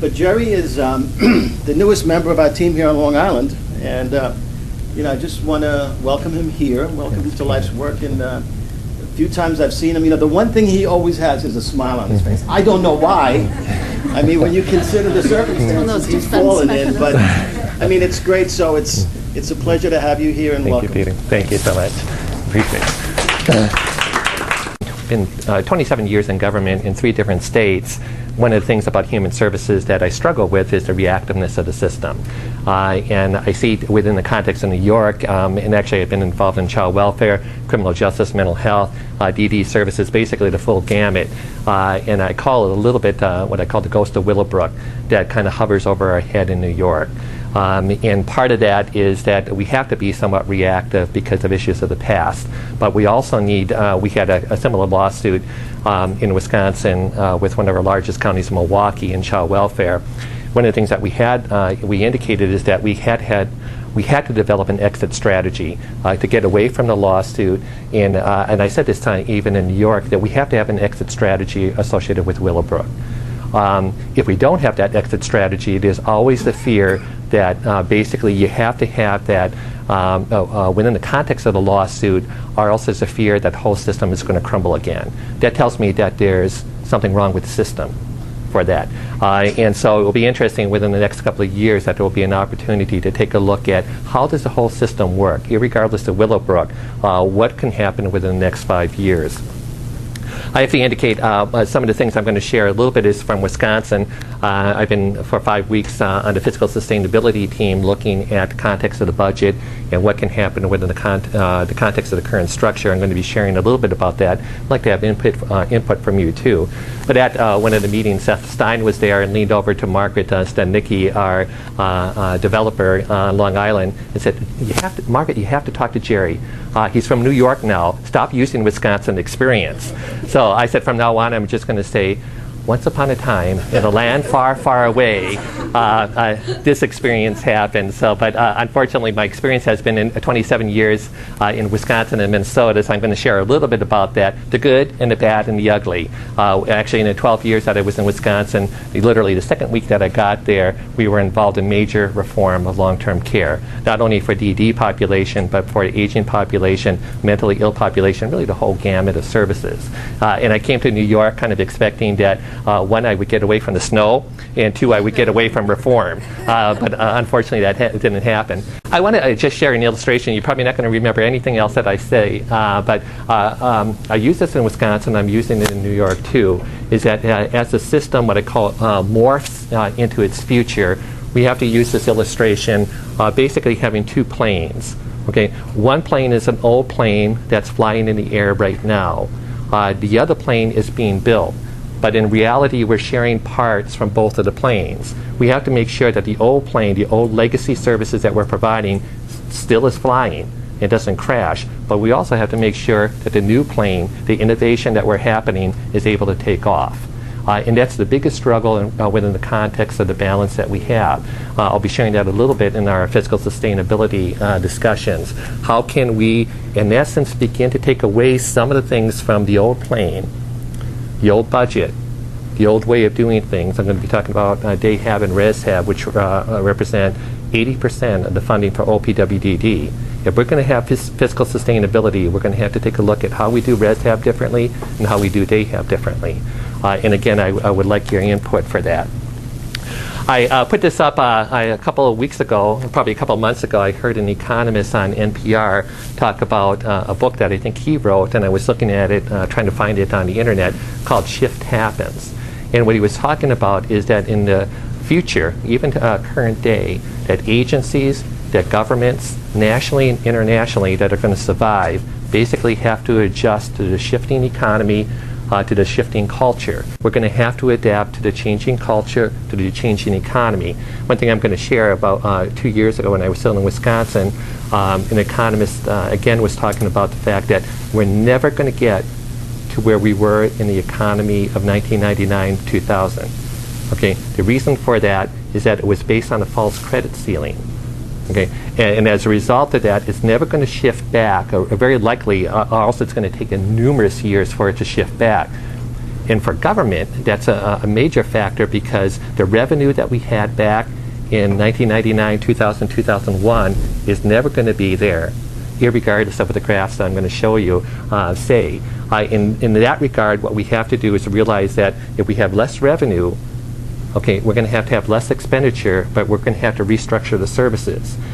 But Jerry is the newest member of our team here on Long Island, and I just want to welcome him here, welcome him to Life's Work. And a few times I've seen him, the one thing he always has is a smile on his face. I don't know why. I mean, when you consider the circumstances he's fallen in, but I mean, it's great. So it's a pleasure to have you here, and welcome. Thank you, Peter. Thank you so much. Appreciate it. Been 27 years in government in 3 different states. One of the things about human services that I struggle with is the reactiveness of the system. And I see it within the context of New York, and actually I've been involved in child welfare, criminal justice, mental health, DD services, basically the full gamut. And I call it a little bit what I call the ghost of Willowbrook that kind of hovers over our head in New York. And part of that is that we have to be somewhat reactive because of issues of the past. But we also need, we had a similar lawsuit in Wisconsin with one of our largest counties, Milwaukee, in child welfare. One of the things that we indicated is that we had to develop an exit strategy to get away from the lawsuit. And I said this time, even in New York, that we have to have an exit strategy associated with Willowbrook. If we don't have that exit strategy, there's always the fear that basically you have to have that within the context of the lawsuit, or else there's a fear that the whole system is going to crumble again. That tells me that there's something wrong with the system for that. And so it will be interesting within the next couple of years that there will be an opportunity to take a look at how does the whole system work, irregardless of Willowbrook, what can happen within the next 5 years. I have to indicate some of the things I'm going to share a little bit is from Wisconsin. I've been for 5 weeks on the fiscal sustainability team looking at the context of the budget and what can happen within the context of the current structure. I'm going to be sharing a little bit about that. I'd like to have input from you too. But at one of the meetings, Seth Stein was there and leaned over to Margaret Stednicki, our developer on Long Island, and said, Margaret, you have to talk to Jerry. He's from New York now. Stop using Wisconsin experience. So I said, from now on, I'm just going to say, once upon a time, in a land far, far away, this experience happened. So, but unfortunately, my experience has been in 27 years in Wisconsin and Minnesota, so I'm going to share a little bit about that, the good and the bad and the ugly. Actually, in the 12 years that I was in Wisconsin, literally the second week that I got there, we were involved in major reform of long-term care, not only for the DD population, but for the aging population, mentally ill population, really the whole gamut of services. And I came to New York kind of expecting that 1, I would get away from the snow, and 2, I would get away from reform. But unfortunately, that didn't happen. I want to just share an illustration. You're probably not going to remember anything else that I say, but I use this in Wisconsin. I'm using it in New York too. Is that as the system, what I call morphs into its future, we have to use this illustration, basically having 2 planes. Okay, one plane is an old plane that's flying in the air right now. The other plane is being built. But in reality, we're sharing parts from both of the planes. We have to make sure that the old plane, the old legacy services that we're providing, still is flying. It doesn't crash. But we also have to make sure that the new plane, the innovation that we're happening, is able to take off. And that's the biggest struggle within the context of the balance that we have. I'll be sharing that a little bit in our fiscal sustainability discussions. How can we, in essence, begin to take away some of the things from the old plane, the old budget, the old way of doing things? I'm going to be talking about DAHAB and RESHAB, which represent 80% of the funding for OPWDD. If we're going to have fiscal sustainability, we're going to have to take a look at how we do RESHAB differently and how we do DAHAB differently. And again, I would like your input for that. I put this up a couple of weeks ago, probably a couple of months ago. I heard an economist on NPR talk about a book that I think he wrote, and I was looking at it, trying to find it on the internet, called Shift Happens. And what he was talking about is that in the future, even to current day, that agencies, that governments, nationally and internationally, that are going to survive, basically have to adjust to the shifting economy, to the shifting culture. We're going to have to adapt to the changing culture, to the changing economy. One thing I'm going to share about 2 years ago when I was still in Wisconsin, an economist again was talking about the fact that we're never going to get to where we were in the economy of 1999-2000. Okay, the reason for that is that it was based on a false credit ceiling. Okay, and as a result of that, it's never going to shift back, or very likely, or else it's going to take numerous years for it to shift back. And for government, that's a major factor because the revenue that we had back in 1999, 2000, 2001 is never going to be there, irregardless of what the graphs that I'm going to show you say. In that regard, what we have to do is realize that if we have less revenue, okay, we're going to have less expenditure, but we're going to have to restructure the services.